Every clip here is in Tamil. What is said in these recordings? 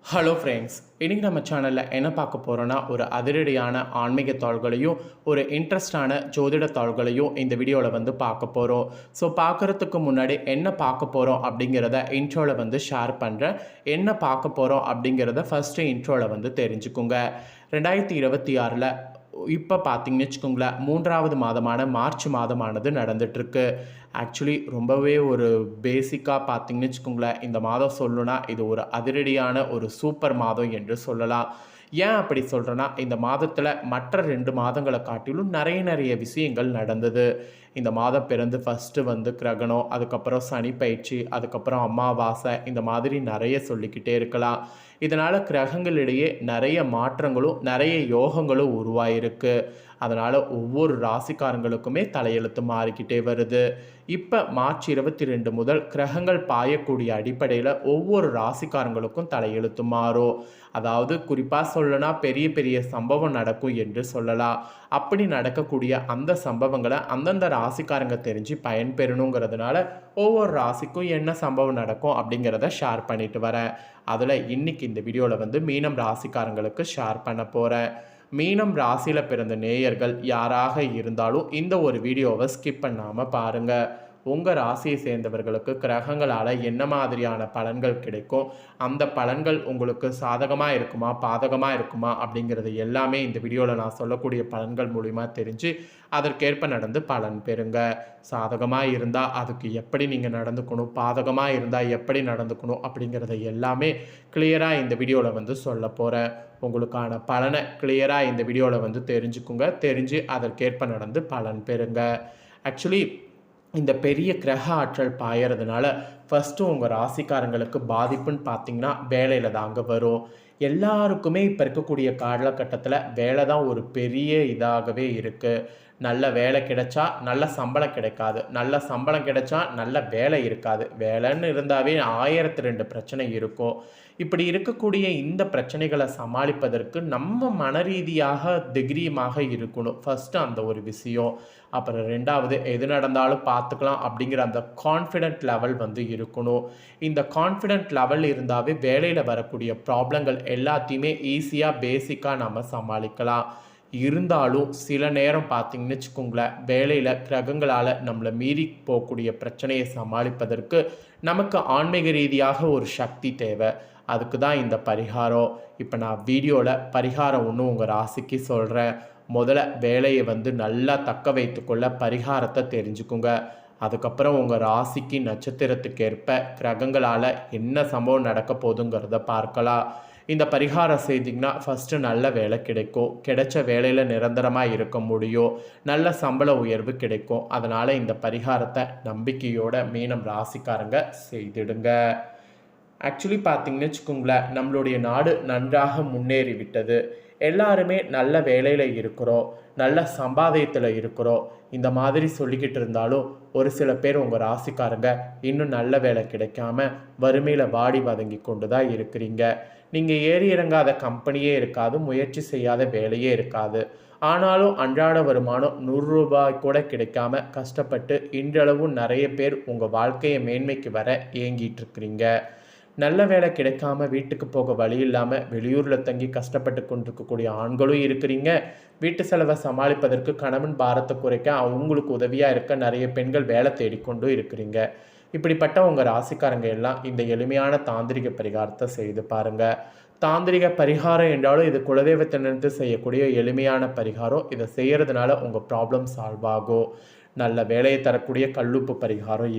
ஹலோ ஃப்ரெண்ட்ஸ், இன்றைக்கி நம்ம சேனலில் என்ன பார்க்க போகிறோன்னா, ஒரு அதிரடியான ஆன்மீக தாள்களையும் ஒரு இன்ட்ரெஸ்டான ஜோதிட தாள்களையும் இந்த வீடியோவில் பார்க்க போகிறோம். ஸோ பார்க்குறதுக்கு முன்னாடி என்ன பார்க்க போகிறோம் அப்படிங்கிறத இன்ட்ரோவில் ஷேர் பண்ணுறேன். என்ன பார்க்க போகிறோம் அப்படிங்கிறத ஃபஸ்ட்டு இன்ட்ரோவில் தெரிஞ்சுக்குங்க. 2026 இப்போ பார்த்தீங்கன்னு வச்சுக்கோங்களேன், 3வது மாதமான மார்ச் மாதமானது நடந்துகிட்ருக்கு. ஆக்சுவலி ரொம்பவே ஒரு பேசிக்காக பார்த்தீங்கன்னு வச்சுக்கோங்களேன், இந்த மாதம் சொல்லணுன்னா இது ஒரு அதிரடியான ஒரு சூப்பர் மாதம் என்று சொல்லலாம். ஏன் அப்படி சொல்கிறேன்னா, இந்த மாதத்தில் மற்ற 2 மாதங்களை காட்டிலும் நிறைய விஷயங்கள் நடந்தது. இந்த மாதம் பிறந்து ஃபஸ்ட்டு கிரகணம், அதுக்கப்புறம் சனி பயிற்சி, அதுக்கப்புறம் அமாவாசை, இந்த மாதிரி நிறைய சொல்லிக்கிட்டே இருக்கலாம். இதனால் கிரகங்களிடையே நிறைய மாற்றங்களும் நிறைய யோகங்களும் உருவாயிருக்கு. அதனால் ஒவ்வொரு ராசிக்காரங்களுக்குமே தலையெழுத்து மாறிக்கிட்டே வருது. இப்போ மார்ச் 22 முதல் கிரகங்கள் பாயக்கூடிய அடிப்படையில் ஒவ்வொரு ராசிக்காரங்களுக்கும் தலையெழுத்து மாறும். அதாவது குறிப்பாக சொல்லணும்னா பெரிய பெரிய சம்பவம் நடக்கும் என்று சொல்லலாம். அப்படி நடக்கக்கூடிய அந்த சம்பவங்களை அந்தந்த ராசிக்காரங்க தெரிஞ்சு பயன்பெறணுங்கிறதுனால ஒவ்வொரு ராசிக்கும் என்ன சம்பவம் நடக்கும் அப்படிங்கிறத ஷேர் பண்ணிட்டு வரேன். அதில் இன்றைக்கி இந்த வீடியோவில் மீனம் ராசிக்காரங்களுக்கு ஷேர் பண்ண போகிறேன். மீனம் ராசியில் பிறந்த நேயர்கள் யாராக இருந்தாலும் இந்த ஒரு வீடியோவை ஸ்கிப் பண்ணாமல் பாருங்கள். உங்கள் ராசியை சேர்ந்தவர்களுக்கு கிரகங்களால் என்ன மாதிரியான பலன்கள் கிடைக்கும், அந்த பலன்கள் உங்களுக்கு சாதகமாக இருக்குமா பாதகமாக இருக்குமா அப்படிங்கிறது எல்லாமே இந்த வீடியோவில் நான் சொல்லக்கூடிய பலன்கள் மூலிமா தெரிஞ்சு அதற்கேற்ப நடந்து பலன் பெறுங்க. சாதகமாக இருந்தால் அதுக்கு எப்படி நீங்கள் நடந்துக்கணும், பாதகமாக இருந்தால் எப்படி நடந்துக்கணும் அப்படிங்கிறத எல்லாமே கிளியராக இந்த வீடியோவில் சொல்ல போகிறேன். உங்களுக்கான பலனை கிளியராக இந்த வீடியோவில் தெரிஞ்சுக்குங்க. தெரிஞ்சு அதற்கேற்ப நடந்து பலன் பெறுங்க. ஆக்சுவலி இந்த பெரிய கிரக ஆற்றல் பாயறதுனால ஃபஸ்ட்டு உங்கள் ராசிக்காரங்களுக்கு பாதிப்புன்னு பார்த்தீங்கன்னா வேலையில் தாங்க வரும். எல்லாருக்குமே இப்போ இருக்கக்கூடிய காலகட்டத்தில் வேலை தான் ஒரு பெரிய இதாகவே இருக்குது. நல்ல வேலை கிடைச்சா நல்ல சம்பளம் கிடைக்காது, நல்ல சம்பளம் கிடைச்சா நல்ல வேலை இருக்காது. வேலைன்னு இருந்தாவே 1002 பிரச்சனை இருக்கும். இப்படி இருக்கக்கூடிய இந்த பிரச்சனைகளை சமாளிப்பதற்கு நம்ம மனரீதியாக தைரியமாக இருக்கணும். ஃபஸ்ட்டு அந்த ஒரு விஷயம். அப்புறம் 2வது எது நடந்தாலும் பார்த்துக்கலாம் அப்படிங்கிற அந்த கான்ஃபிடென்ட் லெவல் இருக்கணும். இந்த கான்ஃபிடென்ட் லெவல் இருந்தாவே வேலையில் வரக்கூடிய ப்ராப்ளங்கள் எல்லாத்தையுமே ஈஸியாக பேசிக்காக நம்ம சமாளிக்கலாம். இருந்தாலும் சில நேரம் பார்த்திங்கன்னு வச்சுக்கோங்களேன், வேலையில் கிரகங்களால் நம்மளை மீறி போகக்கூடிய பிரச்சனையை சமாளிப்பதற்கு நமக்கு ஆன்மீக ரீதியாக ஒரு சக்தி தேவை. அதுக்கு தான் இந்த பரிகாரம். இப்போ நான் வீடியோவில் பரிகாரம் ஒன்று உங்கள் ராசிக்கு சொல்கிறேன். முதல்ல வேலையை நல்லா தக்க வைத்துக்கொள்ள பரிகாரத்தை தெரிஞ்சுக்குங்க. அதுக்கப்புறம் உங்கள் ராசிக்கு நட்சத்திரத்துக்கேற்ப கிரகங்களால் என்ன சம்பவம் நடக்க போகுதுங்கிறத பார்க்கலாம். இந்த பரிகாரம் செய்திங்கன்னா ஃபஸ்ட்டு நல்ல வேலை கிடைக்கும். கிடைச்ச வேலையில் நிரந்தரமாக இருக்க முடியும். நல்ல சம்பள உயர்வு கிடைக்கும். அதனால் இந்த பரிகாரத்தை நம்பிக்கையோட மீனம் ராசிக்காரங்க செய்திடுங்க. ஆக்சுவலி பார்த்திங்கன்னு வச்சுக்கோங்களேன், நம்மளுடைய நாடு நன்றாக முன்னேறி விட்டது. எல்லாருமே நல்ல வேலையில் இருக்கிறோம், நல்ல சம்பாதியத்தில் இருக்கிறோம். இந்த மாதிரி சொல்லிக்கிட்டு இருந்தாலும் ஒரு சில பேர் உங்கள் ராசிக்காரங்க இன்னும் நல்ல வேலை கிடைக்காம வறுமையில் வாடி வதங்கி கொண்டு தான் இருக்கிறீங்க. நீங்கள் ஏறி இறங்காத கம்பெனியே இருக்காது, முயற்சி செய்யாத வேலையே இருக்காது. ஆனாலும் அன்றாட வருமானம் 100 ரூபாய் கூட கிடைக்காம கஷ்டப்பட்டு இன்றளவும் நிறைய பேர் உங்கள் வாழ்க்கையை மேன்மைக்கு வர ஏங்கிட்டு இருக்கிறீங்க. நல்ல வேலை கிடைக்காம வீட்டுக்கு போக வழி இல்லாமல் வெளியூரில் தங்கி கஷ்டப்பட்டு கொண்டிருக்கக்கூடிய ஆண்களும் இருக்கிறீங்க. வீட்டு செலவை சமாளிப்பதற்கு கணவன் பாரத்தை குறைக்க அவங்களுக்கு உதவியாக இருக்க நிறைய பெண்கள் வேலை தேடிக்கொண்டும் இருக்கிறீங்க. இப்படிப்பட்ட உங்கள் ராசிக்காரங்க எல்லாம் இந்த எளிமையான தாந்திரிக பரிகாரத்தை செய்து பாருங்கள். தாந்திரிக பரிகாரம் என்றாலும் இது குலதெய்வத்தினருக்கு செய்யக்கூடிய எளிமையான பரிகாரம். இதை செய்கிறதுனால உங்கள் ப்ராப்ளம் சால்வ் ஆகும். நல்ல வேலையை தரக்கூடிய கல்லுப்பு பரிகாரம்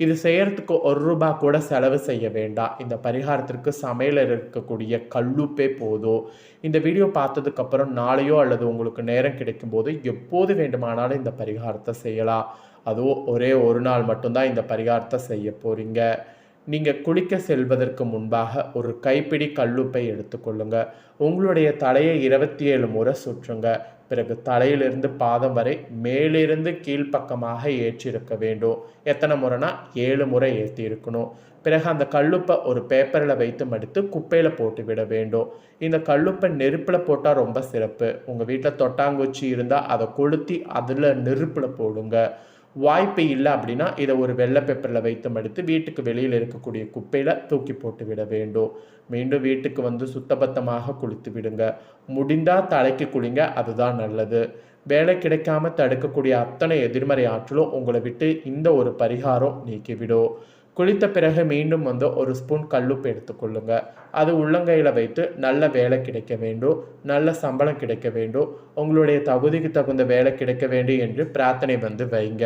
இது செய்கிறதுக்கு 1 ரூபா கூட செலவு செய்ய வேண்டாம். இந்த பரிகாரத்திற்கு சமையலில் இருக்கக்கூடிய கல்லுப்பே போதும். இந்த வீடியோ பார்த்ததுக்கப்புறம் நாளையோ அல்லது உங்களுக்கு நேரம் கிடைக்கும்போது எப்போது வேண்டுமானாலும் இந்த பரிகாரத்தை செய்யலாம். அதுவும் ஒரே ஒரு நாள் மட்டும்தான் இந்த பரிகாரத்தை செய்ய போகிறீங்க. நீங்கள் குளிக்க செல்வதற்கு முன்பாக ஒரு கைப்பிடி கல்லுப்பை எடுத்துக்கொள்ளுங்க. உங்களுடைய தலையை 27 முறை சுற்றுங்க. பிறகு தலையிலிருந்து பாதம் வரை மேலிருந்து கீழ்ப்பக்கமாக ஏற்றிருக்க வேண்டும். எத்தனை முறைனா 7 முறை ஏற்றி இருக்கணும். பிறகு அந்த கல்லுப்பை ஒரு பேப்பரில் வைத்து மடித்து குப்பையில் போட்டு விட வேண்டும். இந்த கல்லுப்பை நெருப்பில் போட்டால் ரொம்ப சிறப்பு. உங்கள் வீட்டில் தொட்டாங்குச்சி இருந்தால் அதை கொளுத்தி அதில் நெருப்பில் போடுங்க. வாய்ப்பு இல்லை அப்படின்னா இதை ஒரு வெள்ளை பேப்பரில் வைத்து மடித்து வீட்டுக்கு வெளியில் இருக்கக்கூடிய குப்பையில் தூக்கி போட்டு விட வேண்டும். மீண்டும் வீட்டுக்கு வந்து சுத்தபத்தமாக குளித்து விடுங்க. முடிந்தால் தலைக்கு குளிங்க, அதுதான் நல்லது. வேலை கிடைக்காம தடுக்கக்கூடிய அத்தனை எதிர்மறை ஆற்றலும் உங்களை விட்டு இந்த ஒரு பரிகாரம் நீக்கிவிடும். குளித்த பிறகு மீண்டும் வந்து ஒரு ஸ்பூன் கல்லுப்பு எடுத்துக்கொள்ளுங்க. அது உள்ளங்கையில் வைத்து நல்ல வேலை கிடைக்க வேண்டும், நல்ல சம்பளம் கிடைக்க வேண்டும், உங்களுடைய தகுதிக்கு தகுந்த வேலை கிடைக்க வேண்டும் என்று பிரார்த்தனை வந்து வைங்க.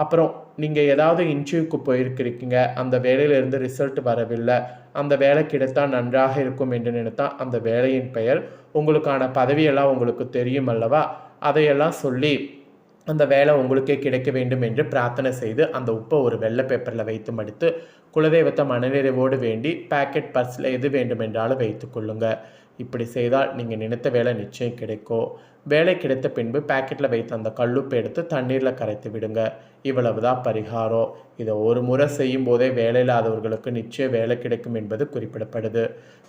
அப்புறம் நீங்கள் ஏதாவது இன்டர்வியூக்கு போயிருக்கிறீங்க, அந்த வேலையிலிருந்து ரிசல்ட் வரவில்லை, அந்த வேலை கிடைத்தால் நன்றாக இருக்கும் என்று நினைத்தால் அந்த வேலையின் பெயர், உங்களுக்கான பதவியெல்லாம் உங்களுக்கு தெரியும் அல்லவா, அதையெல்லாம் சொல்லி அந்த வேலை உங்களுக்கே கிடைக்க வேண்டும் என்று பிரார்த்தனை செய்து அந்த உப்பை ஒரு வெள்ளை பேப்பரில் வைத்து மடித்து குலதெய்வத்தை மனநிறைவோடு வேண்டி பேக்கெட் பர்ஸில் எது வேண்டுமென்றாலும் வைத்து கொள்ளுங்க. இப்படி செய்தால் நீங்கள் நினைத்த வேலை நிச்சயம் கிடைக்கும். வேலை கிடைத்த பின்பு பேக்கெட்டில் வைத்த அந்த கல்லுப்பை எடுத்து தண்ணீரில் கரைத்து விடுங்க. இவ்வளவுதான் பரிகாரம். இதை ஒரு முறை செய்யும் போதே வேலை இல்லாதவர்களுக்கு நிச்சயம் வேலை கிடைக்கும் என்பது குறிப்பிடப்படுது.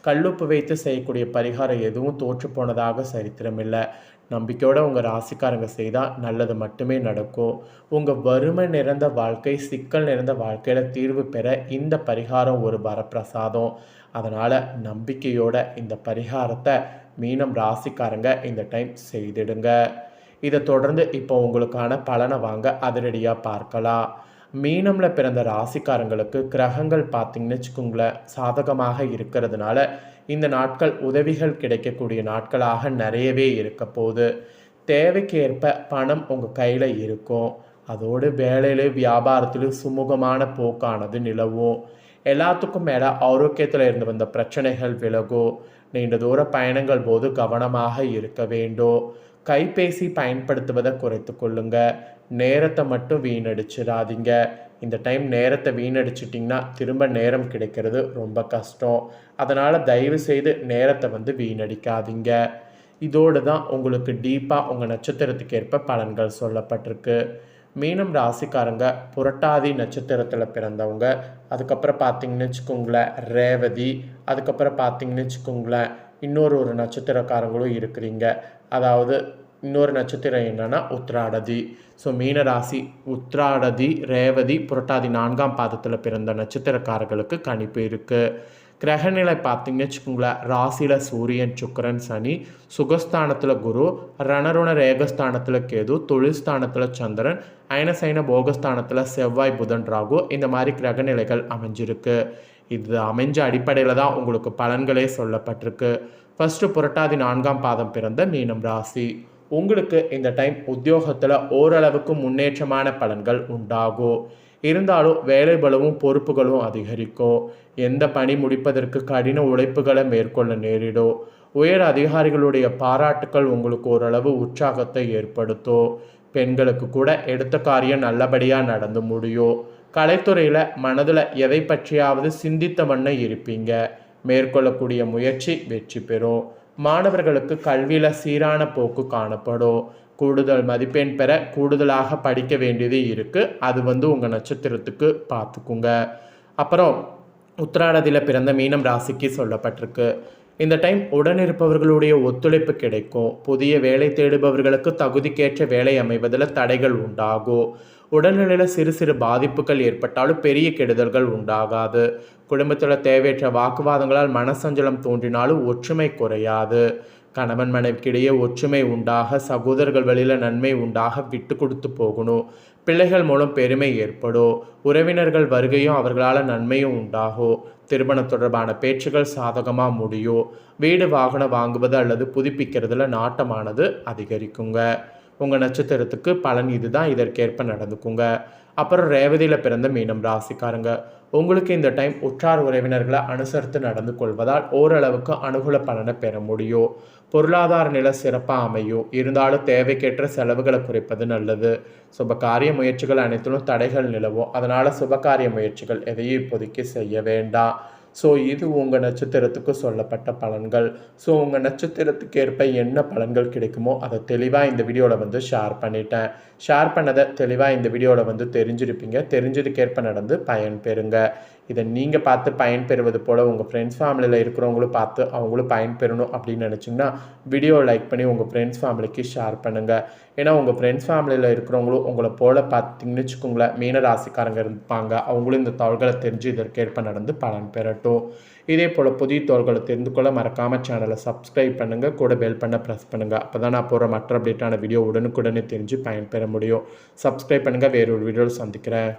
கல்லுப்பு வைத்து செய்யக்கூடிய பரிகாரம் எதுவும் தோற்று போனதாக சரித்திரமில்லை. நம்பிக்கையோடு உங்கள் ராசிக்காரங்க செய்தால் நல்லது மட்டுமே நடக்கும். உங்கள் வறுமை நிறைந்த வாழ்க்கை, சிக்கல் நிறைந்த வாழ்க்கையில் தீர்வு பெற இந்த பரிகாரம் ஒரு வரப்பிரசாதம். அதனால் நம்பிக்கையோட இந்த பரிகாரத்தை மீனம் ராசிக்காரங்க இந்த டைம் செய்திடுங்க. இதை தொடர்ந்து இப்போ உங்களுக்கான பலனை வாங்க அதிரடியாக பார்க்கலாம். மீனமில் பிறந்த ராசிக்காரங்களுக்கு கிரகங்கள் பார்த்திங்கன்னு வச்சுக்கோங்களேன் சாதகமாக இருக்கிறதுனால இந்த நாட்கள் உதவிகள் கிடைக்கக்கூடிய நாட்களாக நிறையவே இருக்க போகுது. தேவைக்கு ஏற்ப பணம் உங்கள் கையில் இருக்கும். அதோடு வேலையிலும் வியாபாரத்திலும் சுமூகமான போக்கானது நிலவும். எல்லாத்துக்கும் மேலே ஆரோக்கியத்தில் இருந்து வந்த பிரச்சனைகள் விலகும். நீண்ட தூர பயணங்கள் போது கவனமாக இருக்க வேண்டும். கைபேசி பயன்படுத்துவதை குறைத்து கொள்ளுங்க. நேரத்தை மட்டும் வீணடிச்சிடாதீங்க. இந்த டைம் நேரத்தை வீணடிச்சிட்டிங்கன்னா திரும்ப நேரம் கிடைக்கிறது ரொம்ப கஷ்டம். அதனால் தயவு செய்து நேரத்தை வந்து வீணடிக்காதீங்க. இதோடு தான் உங்களுக்கு டீப்பாக உங்கள் நட்சத்திரத்துக்கு ஏற்ப பலன்கள் சொல்லப்பட்டிருக்கு. மீனம் ராசிக்காரங்க புரட்டாதி நட்சத்திரத்தில் பிறந்தவங்க, அதுக்கப்புறம் பார்த்திங்கன்னு வச்சுக்கோங்களேன் ரேவதி, அதுக்கப்புறம் பார்த்திங்கன்னு வச்சுக்கோங்களேன் இன்னொரு நட்சத்திரக்காரங்களும் இருக்கிறீங்க. அதாவது இன்னொரு நட்சத்திரம் என்னென்னா உத்திராடதி. ஸோ மீனராசி உத்திராடதி, ரேவதி, புரட்டாதி 4ஆம் பாதத்தில் பிறந்த நட்சத்திரக்காரர்களுக்கு கணிப்பு இருக்குது. கிரகநிலை பார்த்திங்கன்னு வச்சுக்கோங்களேன் ராசியில் சூரியன், சுக்கிரன், சனி, சுகஸ்தானத்தில் குரு, ரணருண ரேகஸ்தானத்தில் கேது, தொழில் ஸ்தானத்தில் சந்திரன், அயனசைன போகஸ்தானத்தில் செவ்வாய், புதன், ராகு, இந்த மாதிரி கிரகநிலைகள் அமைஞ்சிருக்கு. இது அமைஞ்ச அடிப்படையில் தான் உங்களுக்கு பலன்களே சொல்லப்பட்டிருக்கு. ஃபஸ்ட்டு புரட்டாதி 4ஆம் பாதம் பிறந்த மீனம் ராசி, உங்களுக்கு இந்த டைம் உத்தியோகத்தில் ஓரளவுக்கு முன்னேற்றமான பலன்கள் உண்டாகும். இருந்தாலும் வேலை பளவும் பொறுப்புகளும் அதிகரிக்கும். எந்த பணி முடிப்பதற்கு கடின உழைப்புகளை மேற்கொள்ள நேரிடும். உயர் அதிகாரிகளுடைய பாராட்டுக்கள் உங்களுக்கு ஓரளவு உற்சாகத்தை ஏற்படுத்தும். பெண்களுக்கு கூட எடுத்த காரியம் நல்லபடியாக நடந்து முடியும். கலைத்துறையில் மனதில் எதை பற்றியாவது சிந்தித்த வண்ணம் இருப்பீங்க. மேற்கொள்ளக்கூடிய முயற்சி வெற்றி பெறும். மாணவர்களுக்கு கல்வியில் சீரான போக்கு காணப்படும். கூடுதல் மதிப்பெண் பெற கூடுதலாக படிக்க வேண்டியது இருக்குது. அது வந்து உங்கள் நட்சத்திரத்துக்கு பார்த்துக்குங்க. அப்புறம் உத்திராடதியில் பிறந்த மீனம் ராசிக்கு சொல்லப்பட்டிருக்கு. இந்த டைம் உடனிருப்பவர்களுடைய ஒத்துழைப்பு கிடைக்கும். புதிய வேலை தேடுபவர்களுக்கு தகுதிக்கேற்ற வேலை அமைவதில் தடைகள் உண்டாகும். உடல்நிலையில் சிறு சிறு பாதிப்புகள் ஏற்பட்டாலும் பெரிய கெடுதல்கள் உண்டாகாது. குடும்பத்தில் தேவையற்ற வாக்குவாதங்களால் மனசஞ்சலம் தோன்றினாலும் ஒற்றுமை குறையாது. கணவன் மனைவிக்கிடையே ஒற்றுமை உண்டாக, சகோதரர்கள் வழியில் நன்மை உண்டாக விட்டு கொடுத்து போகணும். பிள்ளைகள் மூலம் பெருமை ஏற்படும். உறவினர்கள் வருகையும் அவர்களால் நன்மையும் உண்டாகும். திருமணம் தொடர்பான பேச்சுகள் சாதகமாக முடியும். வீடு வாகனம் வாங்குவது அல்லது புதுப்பிக்கிறதுல நாட்டமானது அதிகரிக்குங்க. உங்கள் நட்சத்திரத்துக்கு பலன் இதுதான், இதற்கேற்ப நடந்துக்குங்க. அப்புறம் ரேவதியில் பிறந்த மீனம் ராசிக்காரங்க, உங்களுக்கு இந்த டைம் உற்றார் உறவினர்களை அனுசரித்து நடந்து கொள்வதால் ஓரளவுக்கு அனுகூல பலனை பெற முடியும். பொருளாதார நிலை சிறப்பாக அமையும். இருந்தாலும் தேவைக்கேற்ற செலவுகளை குறைப்பது நல்லது. சுபகாரிய முயற்சிகள் அனைத்திலும் தடைகள் நிலவும். அதனால் சுபகாரிய முயற்சிகள் எதையும் இப்போதைக்கு செய்ய வேண்டாம். ஸோ இது உங்கள் நட்சத்திரத்துக்கு சொல்லப்பட்ட பலன்கள். ஸோ உங்கள் நட்சத்திரத்துக்கு ஏற்ப என்ன பலன்கள் கிடைக்குமோ அதை தெளிவாக இந்த வீடியோவில் வந்து ஷேர் பண்ணிட்டேன். ஷேர் பண்ணதை தெளிவாக இந்த வீடியோவில் வந்து தெரிஞ்சிருப்பீங்க. தெரிஞ்சதுக்கேற்ப நடந்து பயன் பெறுங்க. இதை நீங்கள் பார்த்து பயன்பெறுவது போல் உங்கள் ஃப்ரெண்ட்ஸ் ஃபேமிலியில் இருக்கிறவங்களும் பார்த்து அவங்களும் பயன்பெறணும் அப்படின்னு நினச்சிங்கன்னா வீடியோ லைக் பண்ணி உங்கள் ஃப்ரெண்ட்ஸ் ஃபேமிலிக்கு ஷேர் பண்ணுங்கள். ஏன்னா உங்கள் ஃப்ரெண்ட்ஸ் ஃபேமிலியில் இருக்கிறவங்களும் உங்களை போல் பார்த்தீங்கன்னு வச்சுக்கோங்களேன் மீன ராசிக்காரங்க இருப்பாங்க. அவங்களும் இந்த தகவல்களை தெரிஞ்சு இதற்கேற்ப நடந்து பலன் பெறட்டும். இதே போல் புதிய தகவல்களை தெரிந்து கொள்ள மறக்காமல் சேனலை சப்ஸ்கிரைப் பண்ணுங்கள், கூட பெல் பண்ண ப்ரெஸ் பண்ணுங்கள். அப்போ தான் நான் போகிற மற்ற அப்டேட்டான வீடியோ உடனுக்குடனே தெரிஞ்சு பயன்பெற முடியும். சப்ஸ்கிரைப் பண்ணுங்கள். வேறொரு வீடியோவில் சந்திக்கிறேன்.